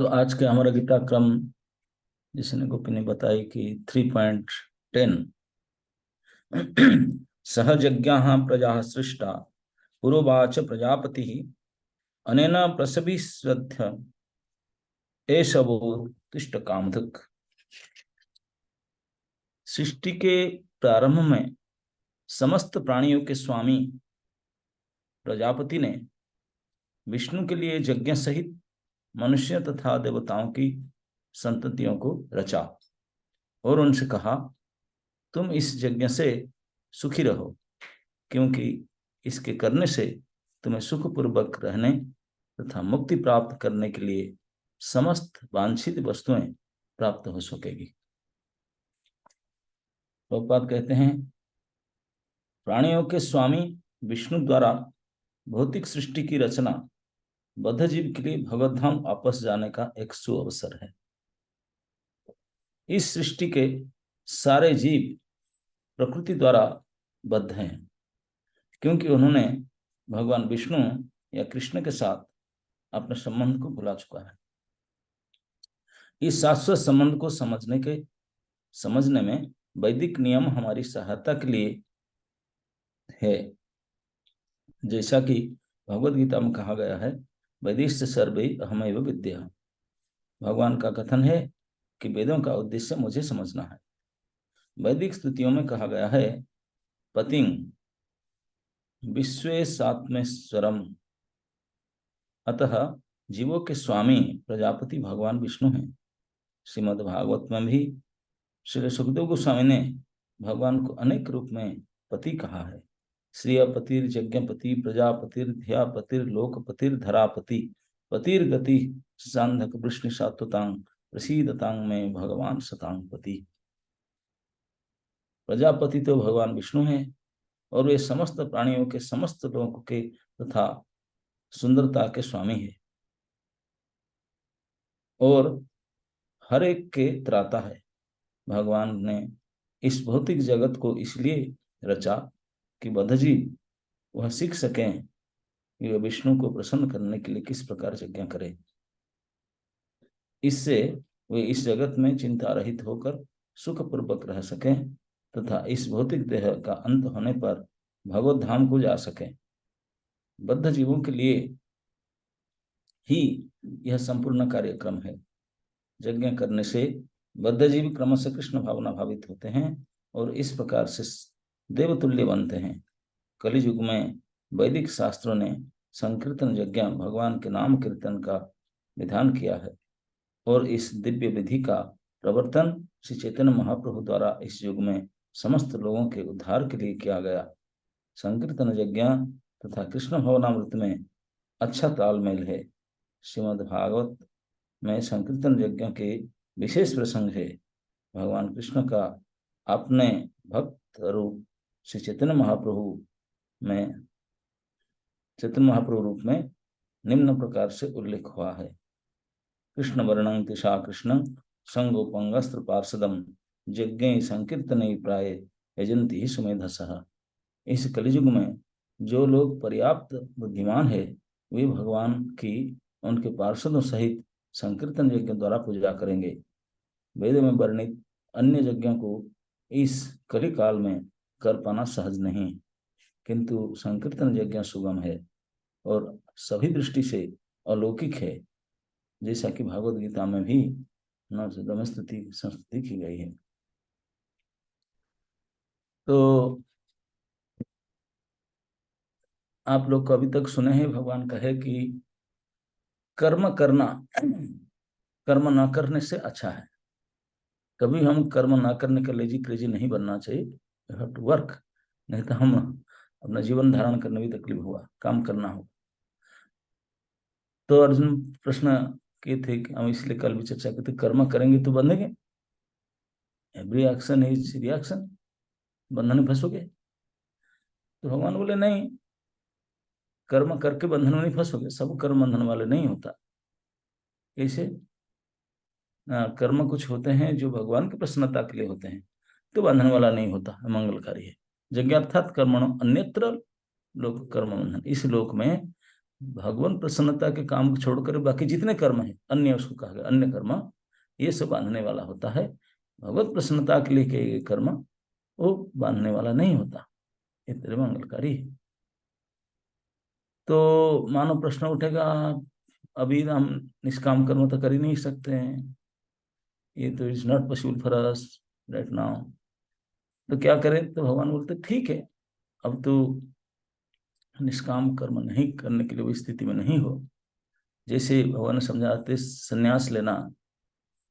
तो आज के हमारा गीता क्रम जिसने गोपी ने बताई कि 3.10 सहजज्ञाः प्रजा सृष्टा पुरोवाच प्रजापति अनेन प्रसविष्यथ एष वो तिष्ठ कामधुक्। सृष्टि के प्रारंभ में समस्त प्राणियों के स्वामी प्रजापति ने विष्णु के लिए यज्ञ सहित मनुष्य तथा देवताओं की संततियों को रचा और उनसे कहा, तुम इस यज्ञ से सुखी रहो, क्योंकि इसके करने से तुम्हें सुखपूर्वक रहने तथा मुक्ति प्राप्त करने के लिए समस्त वांछित वस्तुएं प्राप्त हो सकेगी। प्रभुपाद कहते हैं, प्राणियों के स्वामी विष्णु द्वारा भौतिक सृष्टि की रचना बद्ध जीव के लिए भगवत धाम वापस जाने का एक सुअवसर है। इस सृष्टि के सारे जीव प्रकृति द्वारा बद्ध हैं, क्योंकि उन्होंने भगवान विष्णु या कृष्ण के साथ अपने संबंध को भुला चुका है। इस शाश्वत संबंध को समझने में वैदिक नियम हमारी सहायता के लिए है। जैसा कि भगवद गीता में कहा गया है, वैदिश्च सर्वे अहमैव विद्या। भगवान का कथन है कि वेदों का उद्देश्य मुझे समझना है। वैदिक स्तुतियों में कहा गया है, पतिं विश्वेशात्मेश्वरम। अतः जीवों के स्वामी प्रजापति भगवान विष्णु हैं। श्रीमद् भागवत में भी श्री सुखदेव गोस्वामी ने भगवान को अनेक रूप में पति कहा है। श्रियपतिर यज्ञपति प्रजापतिर ध्यापतिर लोकपतिर धरापति पतिर्गति सांधक वृष्णि सात्वतांग प्रसीदतांग में भगवान सतांग पति। प्रजापति तो भगवान विष्णु हैं और वे समस्त प्राणियों के समस्त लोगों के तथा सुंदरता के स्वामी हैं और हर एक के त्राता है। भगवान ने इस भौतिक जगत को इसलिए रचा कि बद्धजीव वह सीख सकें कि वह विष्णु को प्रसन्न करने के लिए किस प्रकार यज्ञ करें। इससे वे इस जगत में चिंता रहित होकर सुखपूर्वक रह सकें तथा इस भौतिक देह का अंत होने पर भगवत धाम को जा सकें। बद्ध जीवों के लिए ही यह संपूर्ण कार्यक्रम है। यज्ञ करने से बद्ध जीव क्रमशः कृष्ण भावना भावित होते हैं और इस प्रकार से देवतुल्य बनते हैं। कलियुग में वैदिक शास्त्रों ने संकीर्तन यज्ञ भगवान के नाम कीर्तन का विधान किया है और इस दिव्य विधि का प्रवर्तन श्री चैतन्य महाप्रभु द्वारा इस युग में समस्त लोगों के उद्धार के लिए किया गया। संकीर्तन यज्ञ तथा कृष्ण भवनामृत में अच्छा तालमेल है। श्रीमद् भागवत में संकीर्तन यज्ञ के विशेष प्रसंग है। भगवान कृष्ण का अपने भक्त रूप श्री चैतन्य महाप्रभु रूप में निम्न प्रकार से उल्लेख हुआ है। कृष्ण वर्णं तिषा कृष्ण संगोपंगस्त्र पार्षदम यज्ञ संकीर्तन प्राय यजंती सुमेधसः। इस कलियुग में जो लोग पर्याप्त बुद्धिमान है वे भगवान की उनके पार्षदों सहित संकीर्तन यज्ञ द्वारा पूजा करेंगे। वेद में वर्णित अन्य यज्ञों को इस कलि काल में कर पाना सहज नहीं, किंतु संकीर्तन यज्ञ सुगम है और सभी दृष्टि से अलौकिक है, जैसा कि भागवत गीता में भी नवचतम स्तुति संस्तुति की गई है। तो आप लोग को अभी तक सुने हैं, भगवान कहे कि कर्म करना कर्म न करने से अच्छा है। कभी हम कर्म ना करने का लेजी क्रेजी नहीं बनना चाहिए। यू हैव टू वर्क, नहीं तो हम अपना जीवन धारण करने में तकलीफ हुआ, काम करना हो। तो अर्जुन प्रश्न किए थे कि हम इसलिए कल भी चर्चा की थी, कर्म करेंगे तो बंधेंगे, एवरी एक्शन इज रिएक्शन, बंधन में फंसोगे। तो भगवान बोले नहीं, कर्म करके बंधन में नहीं फंसोगे। सब कर्म बंधन वाले नहीं होता। कैसे? कर्म कुछ होते हैं जो भगवान की प्रसन्नता के लिए होते हैं, तो बंधन वाला नहीं होता, मंगलकारी है। यज्ञार्थात कर्मणो अन्यत्र लोक कर्म बंधन। इस लोक में भगवान प्रसन्नता के काम को छोड़कर बाकी जितने कर्म हैं, अन्य उसको कहा गया, अन्य कर्म, ये सब बांधने वाला होता है। भगवत प्रसन्नता के लिए किए गए कर्म वो बांधने वाला नहीं होता, ये तेरे मंगलकारी है। तो मानो प्रश्न उठेगा, अभी हम निष्काम कर्म तो कर ही नहीं सकते हैं, ये तो is not possible for us right now, तो क्या करें? तो भगवान बोलते ठीक है, अब तो निष्काम कर्म नहीं करने के लिए वो स्थिति में नहीं हो। जैसे भगवान ने समझाते, संन्यास लेना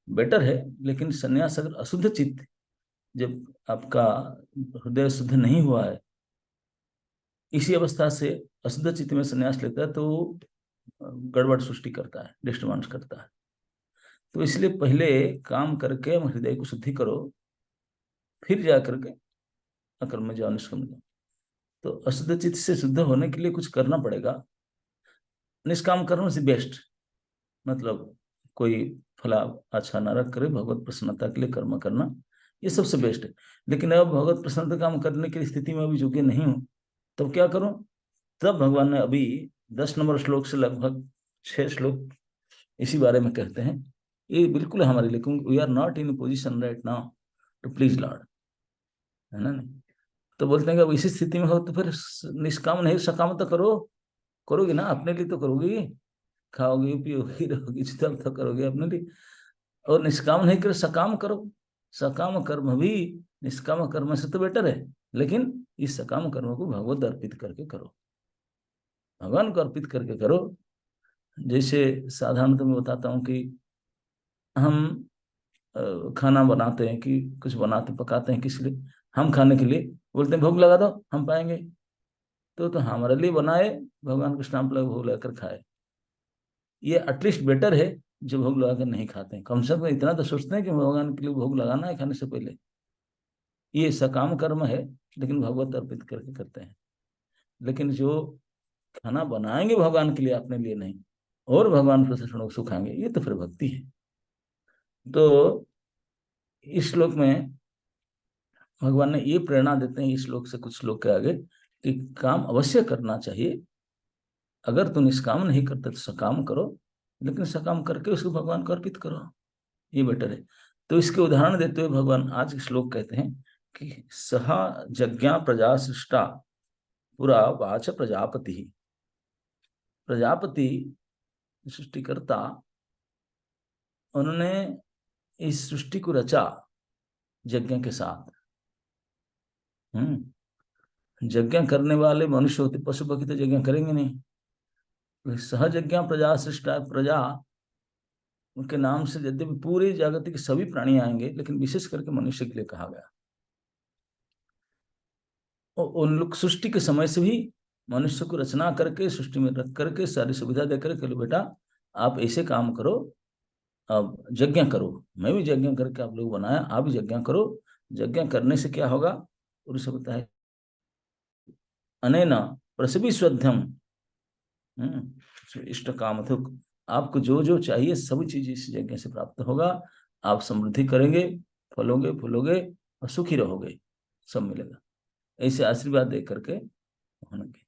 बेटर है, लेकिन संन्यास अगर अशुद्ध चित्त, जब आपका हृदय शुद्ध नहीं हुआ है, इसी अवस्था से अशुद्ध चित्त में संन्यास लेता है तो गड़बड़ सृष्टि करता है, डिस्टर्बेंस करता है। तो इसलिए पहले काम करके हृदय को शुद्धि करो, फिर जा करके अकर्म में जाओ, निष्कर्म जाओ। तो अशुद्ध चित्त से शुद्ध होने के लिए कुछ करना पड़ेगा। निष्काम कर्म से बेस्ट, मतलब कोई फला अच्छा न रख करे, भगवत प्रसन्नता के लिए कर्म करना ये सबसे बेस्ट है। लेकिन अब भगवत प्रसन्नता काम करने की स्थिति में अभी योग्य नहीं हूं, तब क्या करूं? तब भगवान ने अभी 10 नंबर श्लोक से लगभग 6 श्लोक इसी बारे में कहते हैं। ये बिल्कुल हमारे लिए, क्योंकि we are not in position right now to please lord, है ना नहीं? तो बोलते हैं कि अब इसी स्थिति में हो तो फिर निष्काम नहीं सकाम तो करो, करोगे ना, अपने लिए तो करोगे, खाओगे पियोगे रहोगे, तब तो करोगे अपने लिए। और निष्काम नहीं करो, सकाम करो। सकाम कर्म भी निष्काम कर्म से तो बेटर है, लेकिन इस सकाम कर्म को भगवत अर्पित करके करो, भगवान को अर्पित करके करो। जैसे साधारणतः मैं बताता हूँ कि हम खाना बनाते हैं, कि कुछ बनाते पकाते हैं किसी लिए, हम खाने के लिए बोलते हैं भोग लगा दो हम पाएंगे, तो हमारे लिए बनाए, भगवान को स्टाम्प लगा भोग लगाकर खाए, ये एटलीस्ट बेटर है जो भोग लगाकर नहीं खाते हैं। कम से कम इतना तो सोचते हैं कि भगवान के लिए भोग लगाना है खाने से पहले। ये सकाम कर्म है, लेकिन भगवत अर्पित करके करते हैं। लेकिन जो खाना बनाएंगे भगवान के लिए, अपने लिए नहीं, और भगवान प्रसन्न सुखाएंगे, ये तो फिर भक्ति है। तो इस श्लोक में भगवान ने ये प्रेरणा देते हैं, इस श्लोक से कुछ श्लोक के आगे, कि काम अवश्य करना चाहिए। अगर तुम निष्काम नहीं करते तो सकाम करो, लेकिन सकाम करके उसको भगवान को अर्पित करो, ये बेटर है। तो इसके उदाहरण देते हुए भगवान आज के श्लोक कहते हैं कि सह यज्ञा प्रजा सृष्टा पुरा वाच प्रजापति। प्रजापति सृष्टिकर्ता, उन्होंने इस सृष्टि को रचा यज्ञ के साथ। यज्ञ करने वाले मनुष्य होते, पशु पक्षी तो यज्ञ करेंगे नहीं। तो सहज यज्ञ प्रजा सृष्टा, प्रजा उनके नाम से यद्यपि पूरे जगत के सभी प्राणी आएंगे, लेकिन विशेष करके मनुष्य के लिए कहा गया। और उन लोग सृष्टि के समय से भी मनुष्य को रचना करके सृष्टि में रख करके सारी सुविधा देकर के, बेटा आप ऐसे काम करो, अब यज्ञ करो, मैं भी यज्ञ करके आप लोग बनाया, आप भी यज्ञ करो। यज्ञ करने से क्या होगा? और सब होता है अनेना प्रसवी स्वध्यम, इष्ट काम, आपको जो जो चाहिए सभी चीज इस यज्ञ से प्राप्त होगा। आप समृद्धि करेंगे, फलोगे फूलोगे और सुखी रहोगे, सब मिलेगा। ऐसे आशीर्वाद दे करके होंगे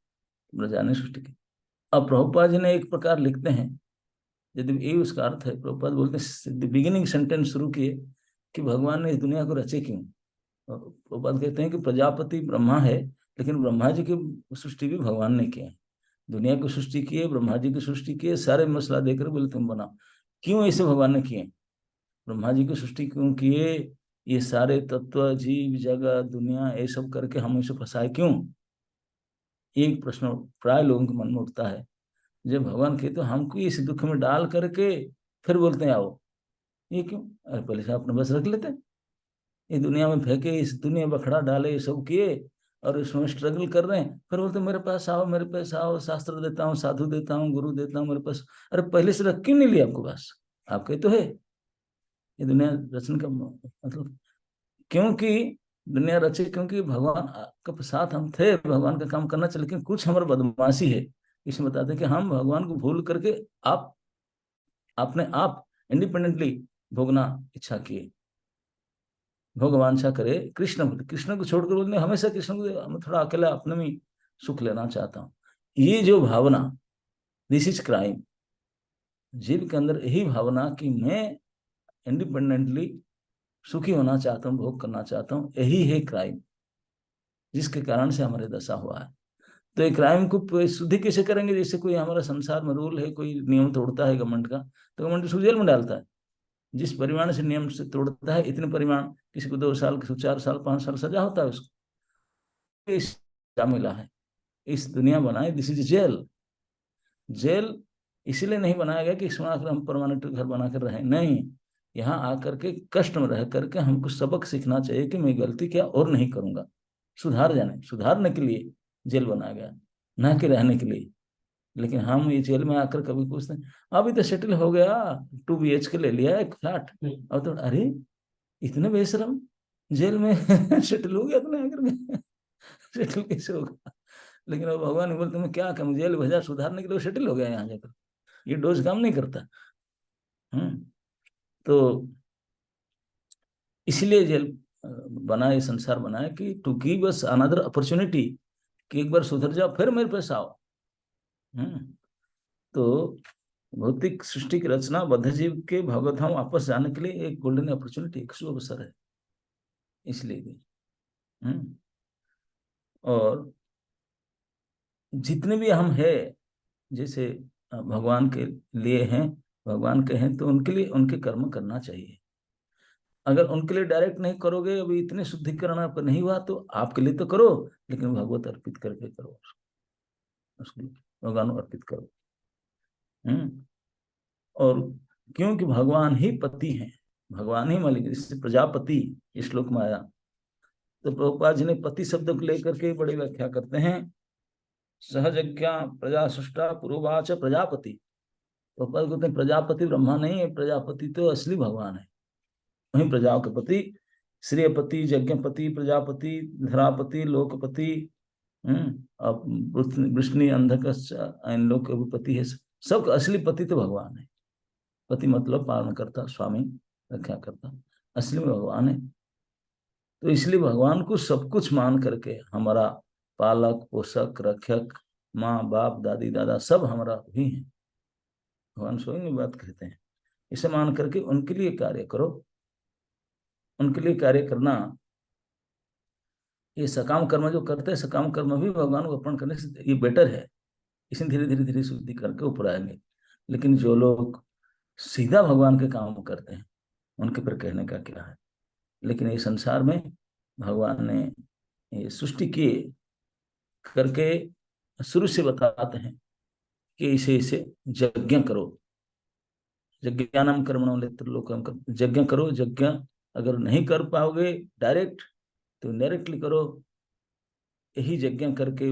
ब्रजा ने सृष्टि की। अब प्रभुपाद जी ने एक प्रकार लिखते हैं, यदि ये उसका अर्थ है, प्रभुपाद बोलते हैं बिगिनिंग सेंटेंस शुरू किए कि भगवान ने इस दुनिया को रचे क्यों। प्रभुपाद कहते हैं कि प्रजापति ब्रह्मा है, लेकिन ब्रह्मा जी की सृष्टि भी भगवान ने किया है। दुनिया की सृष्टि की है, ब्रह्मा जी की सृष्टि की है, सारे मसला देकर बोले तुम बनाओ। क्यों ऐसे भगवान ने किए? ब्रह्मा जी की सृष्टि क्यों किए? ये सारे तत्व जीव जगत दुनिया ये सब करके हम इसे फंसाए क्यों? एक प्रश्न प्राय लोगों के मन में उठता है। जब भगवान कहते तो हमको इस दुख में डाल करके फिर बोलते हैं आओ, ये क्यों? अरे पहले से अपने बस रख लेते, ये दुनिया में फेंके, इस दुनिया में बखड़ा डाले, ये सब किए और इसमें स्ट्रगल कर रहे हैं, फिर बोलते मेरे पास आओ, मेरे पास आओ, शास्त्र देता हूँ, साधु देता हूँ, गुरु देता हूँ मेरे पास। अरे पहले से रख क्यों नहीं लिया आपको पास? आपके तो है ये दुनिया रचने का मतलब। क्योंकि दुनिया रचे क्योंकि भगवान के साथ हम थे, भगवान का काम करना चाहिए, लेकिन कुछ हमारी बदमाशी है। इसमें बताते हैं कि हम भगवान को भूल करके आप अपने आप इंडिपेंडेंटली भोगना इच्छा किए, भोगवांछा करे कृष्ण को छोड़कर बोलने हमेशा कृष्ण को, मैं थोड़ा अकेला अपने में सुख लेना चाहता हूँ। ये जो भावना दिस इज क्राइम। जीव के अंदर यही भावना कि मैं इंडिपेंडेंटली सुखी होना चाहता हूँ, भोग करना चाहता हूँ, यही है क्राइम, जिसके कारण से हमारे दशा हुआ है। तो ये क्राइम को शुद्धि कैसे करेंगे? जैसे कोई हमारा संसार में रूल है, कोई नियम तोड़ता है गवर्नमेंट का, तो गवर्नमेंट उसको जेल में डालता है। जिस परिमाण से नियम से तोड़ता है, इतने परिमाण, किसी को 2 साल, किसी को 4 साल, 5 साल सजा होता है उसको। इस मिला है, इस दुनिया बनाए, दिस इज जेल। जेल इसीलिए नहीं बनाया गया कि इसमें आकर हम परमानेंट घर बनाकर रहें, नहीं। यहाँ आकर के कष्ट में रह करके हमको सबक सीखना चाहिए कि मैं गलती क्या और नहीं करूंगा, सुधारने के लिए जेल बनाया गया, ना कि रहने के लिए। लेकिन हम ये जेल में आकर कभी पूछते हैं, अभी तो सेटल हो गया, 2 BHK ले लिया एक फ्लैट, और तो अरे इतने बेशरम, जेल में सेटल हो गया तुमने आकर के। सेटल कैसे होगा? लेकिन अब भगवान बोलते मैं क्या करूं, जेल भेजा सुधारने के लिए, सेटल हो गया यहाँ जाकर। ये डोज काम नहीं करता। तो इसलिए जेल बनाए, संसार बनाए कि to give us another opportunity, कि एक बार सुधर जाओ फिर मेरे पास आओ। तो भौतिक सृष्टि की रचना बद्ध जीव के भगवत धाम वापस जाने के लिए एक गोल्डन अपॉर्चुनिटी, एक शुभ अवसर है, इसलिए भी। और जितने भी हम हैं, जैसे भगवान के लिए हैं, भगवान के हैं, तो उनके लिए उनके कर्म करना चाहिए। अगर उनके लिए डायरेक्ट नहीं करोगे, अभी इतने शुद्धिकरण आपका नहीं हुआ, तो आपके लिए तो करो, लेकिन भगवत अर्पित करके करो, उसको भगवान अर्पित करो। और क्योंकि भगवान ही पति हैं, भगवान ही मालिक, इससे प्रजापति इस श्लोक में आया। तो प्रभुपाद जी ने पति शब्द को लेकर के बड़ी व्याख्या करते हैं। सहजज्ञा प्रजा सृष्टा पुरोवाच प्रजापति। प्रभुपाद कहते हैं प्रजापति ब्रह्मा नहीं है, प्रजापति तो असली भगवान है, वही प्रजाओं के पति, श्रेयपति, यज्ञपति, प्रजापति, धरापति, लोकपति, वृष्णि, अंधक, इन लोग के भी पति है। सबका असली पति तो भगवान है। पति मतलब पालन करता, स्वामी, रक्षा करता, असली में भगवान है। तो इसलिए भगवान को सब कुछ मान करके, हमारा पालक, पोषक, रक्षक, माँ बाप, दादी दादा सब हमारा ही है, भगवान स्वयं में बात कहते हैं। इसे मान करके उनके लिए कार्य करो। उनके लिए कार्य करना, ये सकाम कर्म जो करते हैं, सकाम कर्म भी भगवान को अर्पण करने से ये बेटर है। इसे धीरे धीरे धीरे शुद्धि करके ऊपर आएंगे। लेकिन जो लोग सीधा भगवान के काम करते हैं, उनके पर कहने का क्या है। लेकिन ये संसार में भगवान ने ये सृष्टि की करके शुरू से बताते हैं कि इसे इसे यज्ञ करो, यज्ञानम कर्मणो नेत्रलोकम, यज्ञ करो। यज्ञ अगर नहीं कर पाओगे डायरेक्ट, तो इनडायरेक्टली करो। यही यज्ञ करके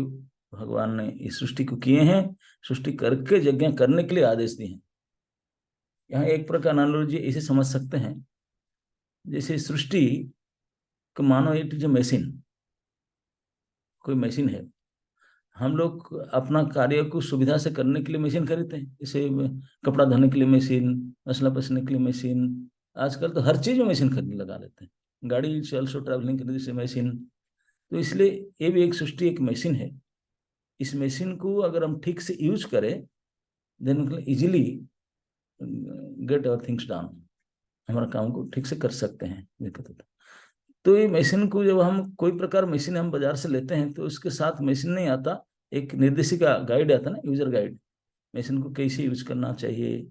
भगवान ने इस सृष्टि को किए हैं, सृष्टि करके यज्ञ करने के लिए आदेश दिए हैं। यहाँ एक प्रकार एनालॉजी इसे समझ सकते हैं, जैसे सृष्टि को मानो इट इज मशीन, कोई मशीन है। हम लोग अपना कार्य को सुविधा से करने के लिए मशीन खरीदते हैं, जैसे कपड़ा धोने के लिए मशीन, मसला पसने के लिए मशीन। आजकल तो हर चीज में मशीन खरीद लगा लेते हैं, गाड़ी से ऑल्सो ट्रैवलिंग करने से मशीन। तो इसलिए ये भी एक सृष्टि, एक मशीन है। इस मशीन को अगर हम ठीक से यूज करें, then easily get our things down, हमारा काम को ठीक से कर सकते हैं, दिक्कत होता है। तो ये मशीन को जब हम कोई प्रकार मशीन हम बाजार से लेते हैं, तो उसके साथ मशीन नहीं आता, एक निर्देशिका गाइड आता ना, यूजर गाइड, मशीन को कैसे यूज करना चाहिए,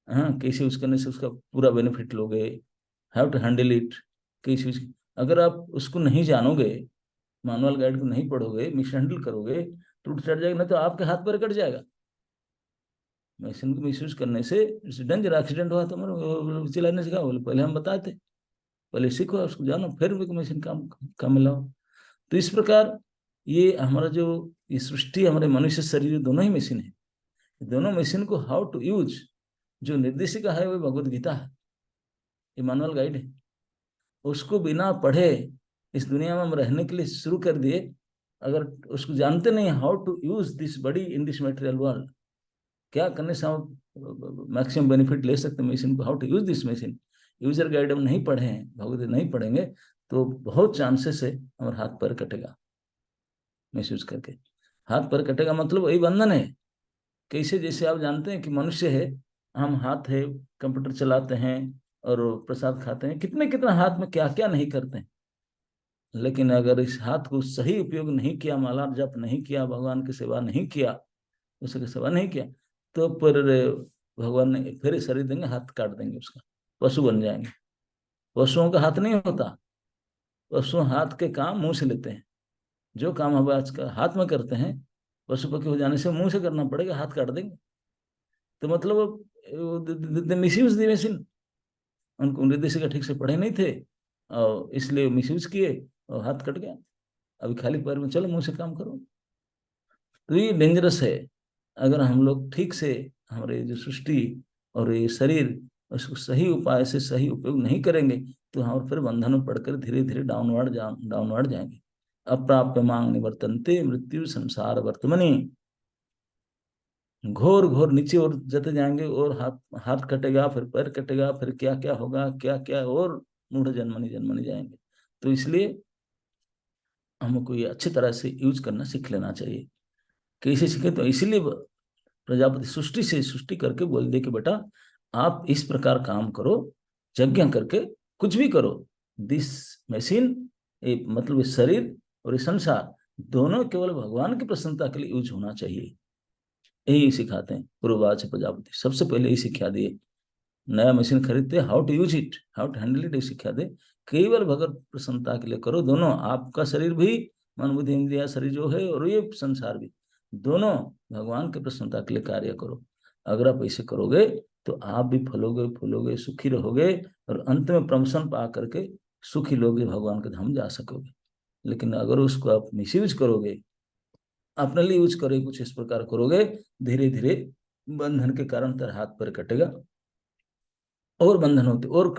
हाँ कैसे यूज करने से उसका पूरा बेनिफिट लोगे, हाउ टू हैंडल इट, कैसे यूज। अगर आप उसको नहीं जानोगे, मैनुअल गाइड को नहीं पढ़ोगे, मिस हैंडल करोगे, टूट चढ़ जाएगा, ना तो आपके हाथ पर कट जाएगा। मशीन को मिस यूज करने से डेंजर, एक्सीडेंट हुआ तो हमारे चलाने से क्या बोले, पहले हम बताए थे, पहले सीखो, उसको जानो, फिर मशीन काम में लाओ। तो इस प्रकार ये हमारा जो ये सृष्टि, हमारे मनुष्य शरीर दोनों ही मशीन है। दोनों मशीन को हाउ टू यूज, जो निर्देशिका है वो भगवत गीता है, ये मैनुअल गाइड है। उसको बिना पढ़े इस दुनिया में हम रहने के लिए शुरू कर दिए, अगर उसको जानते नहीं how to use this body in this material world, क्या करने से हम मैक्सिमम बेनिफिट ले सकते हैं मशीन को, how to use this machine, user guide हम नहीं पढ़े हैं, भगवत नहीं पढ़ेंगे, तो बहुत चांसेस है हमारे हाथ पैर कटेगा। मिसयूज करके हाथ पैर कटेगा, मतलब वही बंधन है। कैसे, जैसे आप जानते हैं कि मनुष्य है, हम हाथ है, कंप्यूटर चलाते हैं और प्रसाद खाते हैं, कितने कितना हाथ में क्या क्या नहीं करते हैं। लेकिन अगर इस हाथ को सही उपयोग नहीं किया, माला जप नहीं किया, भगवान की सेवा नहीं किया, उसकी सेवा नहीं किया, तो फिर भगवान ने फिर शरीर देंगे, हाथ काट देंगे उसका, पशु बन जाएंगे। पशुओं का हाथ नहीं होता, पशु हाथ के काम मुंह से लेते हैं। जो काम हम आज का हाथ में करते हैं, पशु पक्षी हो जाने से मुंह से करना पड़ेगा, हाथ काट देंगे। तो मतलब मिस यूज दी मशीन, उनको निर्देशिका ठीक से पढ़े नहीं थे और इसलिए मिस यूज किए और हाथ कट गया। अभी खाली पैर में चलो, मुंह से काम करो। तो ये डेंजरस है। अगर हम लोग ठीक से हमारे जो सृष्टि और ये शरीर, उसको सही उपाय से सही उपयोग नहीं करेंगे, तो हम फिर बंधन में पड़कर धीरे धीरे डाउनवर्ड जाएंगे। अप्राप्य मांग निवर्तन्ते मृत्यु संसार वर्तमनि। घोर घोर नीचे और जाते जाएंगे, और हाथ हाथ कटेगा, फिर पैर कटेगा, फिर क्या क्या होगा, क्या क्या, और मूढ़ जन्मनी जन्मनी जाएंगे। तो इसलिए हमको ये अच्छी तरह से यूज करना सीख लेना चाहिए। कैसे सीखे, तो इसीलिए प्रजापति सृष्टि से सृष्टि करके बोल दे कि बेटा आप इस प्रकार काम करो, यज्ञ करके कुछ भी करो। दिस मशीन, मतलब ये शरीर और ये संसार दोनों केवल भगवान की प्रसन्नता के लिए यूज होना चाहिए। यही सिखाते हैं पूर्वज प्रजापति, सबसे पहले यही सिखा दिए। नया मशीन खरीदते, how to use it, how to handle it, सिखा दे। केवल भगवत प्रसन्नता के लिए करो। दोनों, आपका शरीर भी, मन बुद्धि इंद्रिय शरीर जो है, और ये संसार भी, दोनों भगवान की प्रसन्नता के लिए कार्य करो। अगर आप ऐसे करोगे तो आप भी फलोगे फूलोगे, सुखी रहोगे, और अंत में प्रमोशन पा करके सुखी लोगे, भगवान के धाम जा सकोगे। लेकिन अगर उसको आप मिसयूज करोगे, अपने लिए यूज करोगे, कुछ इस प्रकार करोगे, धीरे धीरे बंधन के कारण तेरा हाथ पैर कटेगा, और बंधन होते और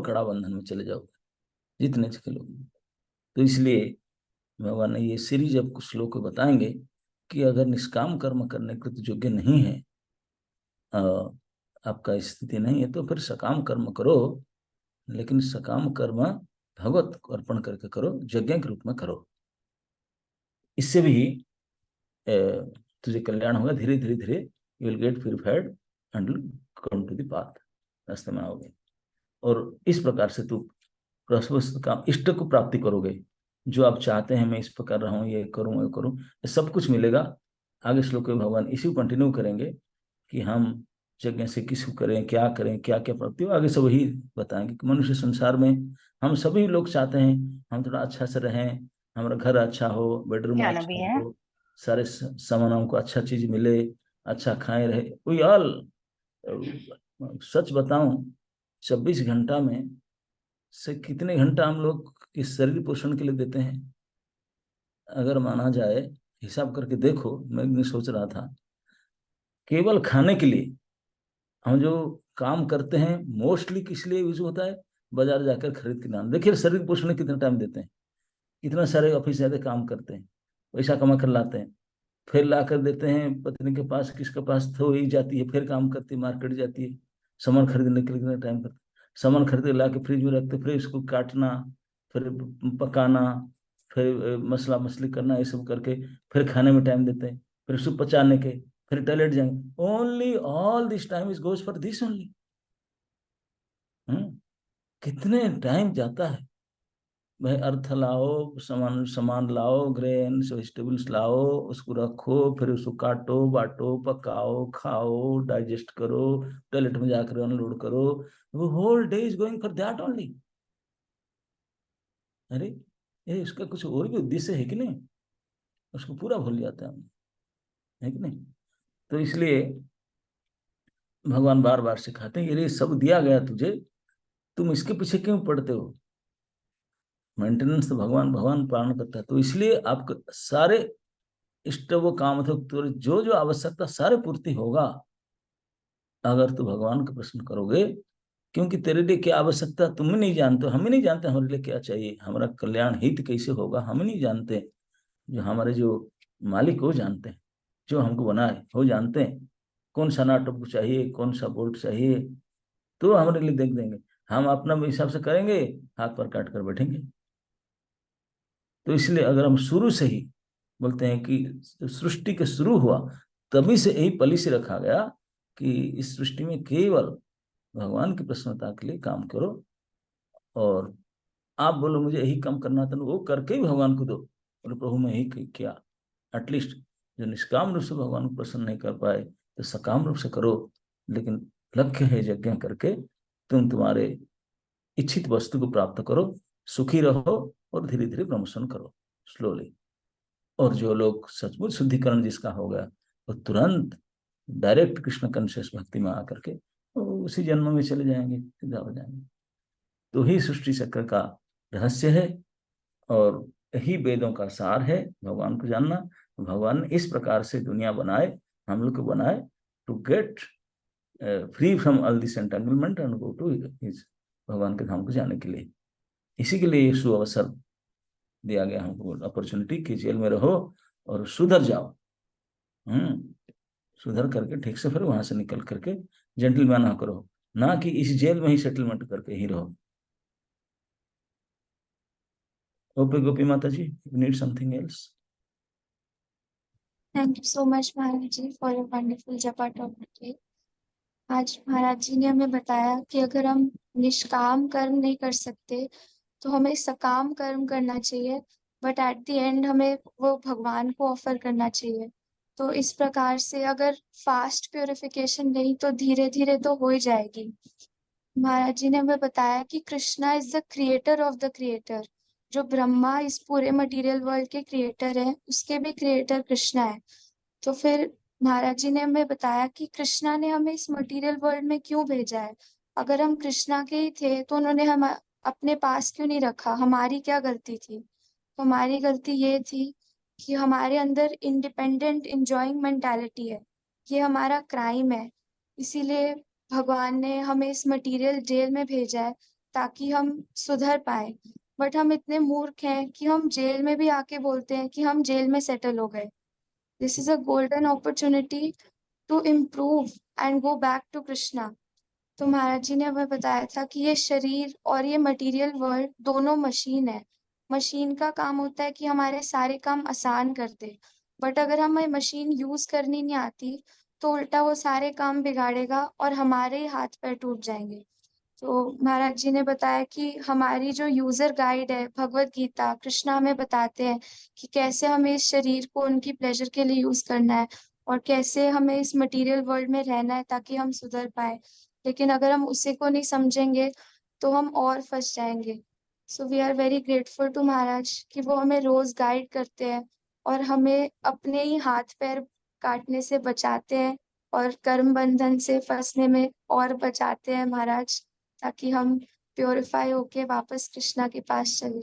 कड़ा बंधन में चले जाओगे जितने खेलोगे। तो इसलिए भगवान ने ये सीरीज अब कुछ श्लोक बताएंगे कि अगर निष्काम कर्म करने के तो योग्य नहीं है, आपका स्थिति नहीं है, तो फिर सकाम कर्म करो। लेकिन सकाम कर्म भगवत को अर्पण करके करो, यज्ञ के रूप में करो। इससे भी तुझे कल्याण होगा। धीरे धीरे धीरे you will get purified and come to the path, रास्ते में आओगे। और इस प्रकार से तू काम इष्ट को प्राप्ति करोगे। जो आप चाहते हैं, मैं इस प्रकार रहा हूँ, ये करूँ ये करूँ, ये सब कुछ मिलेगा। आगे श्लोक में भगवान इसी को कंटिन्यू करेंगे कि हम यज्ञ से किसको करें, क्या करें, क्या क्या प्राप्ति हो, आगे सब वही बताएंगे कि मनुष्य संसार में हम सभी लोग चाहते हैं हम थोड़ा अच्छा से रहें, हमारा घर अच्छा हो, बेडरूम जाना भी अच्छा है। हो, सारे सामान हमको अच्छा चीज मिले, अच्छा खाए रहे। वी ऑल, सच बताऊं, 24 घंटा में से कितने घंटा हम लोग इस शरीर पोषण के लिए देते हैं? अगर माना जाए, हिसाब करके देखो, मैं एक दिन सोच रहा था, केवल खाने के लिए हम जो काम करते हैं, मोस्टली किस लिए यूज होता है? बाजार जाकर खरीद के लाना। देखिए शरीर पोषण में कितना टाइम देते हैं, कितना सारे ऑफिस जाते काम करते हैं, पैसा कमा कर लाते हैं, फिर ला कर देते हैं पत्नी के पास, किसके पास तो ही जाती है, फिर काम करती है, मार्केट जाती है, सामान खरीदने के लिए कितना टाइम करते, सामान खरीद ला के फ्रिज में रखते, फिर इसको काटना, फिर पकाना, फिर मसला मसली करना, ये सब करके फिर खाने में टाइम देते हैं, फिर उसको पचाने के, फिर टॉयलेट जाएंगे। Only all this time is goes for this only. कितने टाइम जाता है भाई। अर्थ लाओ, सामान सामान लाओ, ग्रेन्स वेजिटेबल्स लाओ, उसको रखो, फिर उसको काटो बांटो, पकाओ, खाओ, डाइजेस्ट करो, टॉयलेट में जाकर अनलोड करो। वो whole day is going for that only. अरे ये इसका कुछ और भी उद्देश्य है कि नहीं? उसको पूरा भूल जाते हैं हम, है कि नहीं? तो इसलिए भगवान बार बार सिखाते हैं, ये सब दिया गया तुझे, तुम इसके पीछे क्यों पड़ते हो? मेंटेनेंस तो भगवान भगवान पालन करता है। तो इसलिए आपको सारे इष्ट वो काम थे, तो जो जो आवश्यकता सारे पूर्ति होगा अगर तू भगवान का प्रश्न करोगे। क्योंकि तेरे लिए क्या आवश्यकता तुम ही नहीं जानते, हम ही नहीं जानते हमारे लिए क्या चाहिए, हमारा कल्याण हित कैसे होगा हम ही नहीं जानते। जो हमारे जो मालिक हो जानते हैं, जो हमको बनाए हो जानते हैं, कौन सा नाटक चाहिए, कौन सा बोल्ट चाहिए, तो हमारे लिए देख देंगे। हम अपना हिसाब से करेंगे, हाथ पर काट कर बैठेंगे। तो इसलिए अगर हम शुरू से ही बोलते हैं कि सृष्टि के शुरू हुआ तभी से यही पॉलिसी रखा गया कि इस सृष्टि में केवल भगवान की प्रसन्नता के लिए काम करो, और आप बोलो मुझे यही काम करना था, वो करके ही भगवान को दो। बोले प्रभु मैं यही किया। एटलीस्ट जो निष्काम रूप से भगवान को प्रसन्न नहीं कर पाए तो सकाम रूप से करो, लेकिन लक्ष्य है यज्ञ करके तुम तुम्हारे इच्छित वस्तु को प्राप्त करो, सुखी रहो और धीरे धीरे प्रमोशन करो स्लोली। और जो लोग सचमुच शुद्धिकरण जिसका हो गया वो तुरंत डायरेक्ट कृष्ण कॉन्शियस भक्ति में आकर के तो उसी जन्म में चले जाएंगे, सीधा हो जाएंगे। तो ही सृष्टि चक्र का रहस्य है, और यही वेदों का सार है, भगवान को जानना। भगवान ने इस प्रकार से दुनिया बनाए, हम लोग को बनाए to get free from all this entanglement and go to his, भगवान के धाम को जाने के लिए। इसी के लिए सुअवसर दिया गया हमको, अपॉर्चुनिटी कि जेल में रहो और सुधर जाओ। सुधर करके ठीक से फिर वहां से निकल करके जेंटलमैन करो, ना कि इस जेल में ही सेटलमेंट करके ही रहो। Okay Gopi Mata ji, you need something else? Thank you so much Maharaj ji for your wonderful japa topic. आज महाराज जी ने हमें बताया कि अगर हम निष्काम कर्म नहीं कर सकते तो हमें सकाम कर्म करना चाहिए, बट एट द एंड हमें वो भगवान को ऑफर करना चाहिए। तो इस प्रकार से अगर फास्ट प्योरिफिकेशन नहीं तो धीरे धीरे तो हो ही जाएगी। महाराज जी ने हमें बताया कि Krishna is the creator of the creator. जो ब्रह्मा इस पूरे मटेरियल वर्ल्ड के क्रिएटर है, उसके भी क्रिएटर कृष्णा है। तो फिर महाराज जी ने हमें बताया कि कृष्णा ने हमें इस मटेरियल वर्ल्ड में क्यों भेजा है। अगर हम कृष्णा के ही थे तो उन्होंने हम अपने पास क्यों नहीं रखा, हमारी क्या गलती थी। तो हमारी गलती ये थी कि हमारे अंदर इंडिपेंडेंट इंजॉइंग मेंटालिटी है, ये हमारा क्राइम है। इसीलिए भगवान ने हमें इस मटेरियल जेल में भेजा है ताकि हम सुधर पाए। बट हम इतने मूर्ख हैं कि हम जेल में भी आके बोलते हैं कि हम जेल में सेटल हो गए। This is a golden opportunity to improve and go back to Krishna. तो महाराज जी ने हमें बताया था कि ये शरीर और ये मटेरियल वर्ल्ड दोनों मशीन है। मशीन का काम होता है कि हमारे सारे काम आसान कर दे, बट अगर हमें मशीन यूज करनी नहीं आती तो उल्टा वो सारे काम बिगाड़ेगा और हमारे ही हाथ पैर टूट जाएंगे। तो महाराज जी ने बताया कि हमारी जो यूजर गाइड है भगवत गीता, कृष्णा हमें बताते हैं कि कैसे हमें इस शरीर को उनकी प्लेजर के लिए यूज करना है और कैसे हमें इस मटेरियल वर्ल्ड में रहना है ताकि हम सुधर पाए। लेकिन अगर हम उसी को नहीं समझेंगे तो हम और फंस जाएंगे। So we are very grateful to Maharaj कि वो हमें रोज गाइड करते हैं और हमें अपने ही हाथ पैर काटने से बचाते हैं और कर्म बंधन से फंसने में और बचाते हैं महाराज, ताकि हम प्योरीफाई होके वापस कृष्णा के पास चले जाएं।